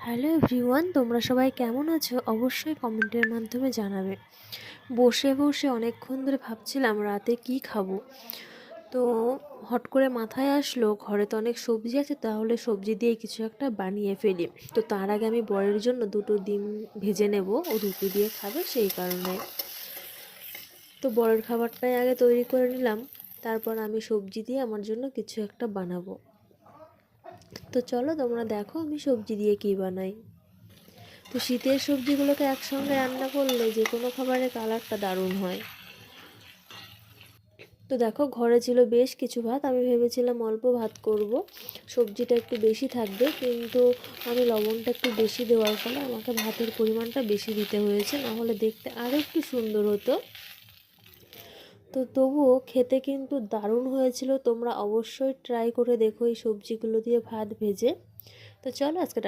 Hello everyone, তোমরা সবাই কেমন আছো? অবশ্যই কমেন্টের মাধ্যমে জানাবে। বসে বসে অনেকক্ষণ ধরে ভাবছিলাম রাতে কি খাবো। তো হট করে মাথায় আসলো ঘরে তো অনেক সবজি আছে, তাহলে সবজি দিয়ে কিছু একটা বানিয়ে ফেলি। তো তার আগে আমি বরের জন্য দুটো ডিম ভেজে নেব, ও রুটি দিয়ে খাবে সেই কারণে। তো বরের খাবারটাই আগে তৈরি করে নিলাম, তারপর আমি সবজি দিয়ে আমার জন্য কিছু একটা বানাবো। তো চলো তোমরা দেখো আমি সবজি দিয়ে কী বানাই। তো শীতের সবজিগুলোকে একসঙ্গে রান্না করলে যে কোনো খাবারের কালারটা দারুণ হয়। তো দেখো ঘরে ছিল বেশ কিছু ভাত, আমি ভেবেছিলাম অল্প ভাত করব, সবজিটা একটু বেশি থাকবে, কিন্তু আমি লবণটা একটু বেশি দেওয়ার ফলে আমাকে ভাতের পরিমাণটা বেশি দিতে হয়েছে, নাহলে দেখতে আরও একটু সুন্দর হতো। তো তবুও খেতে কিন্তু দারুণ হয়েছিল। তোমরা অবশ্যই ট্রাই করে দেখো এই সবজিগুলো দিয়ে ভাত ভেজে। তো চলো আজকে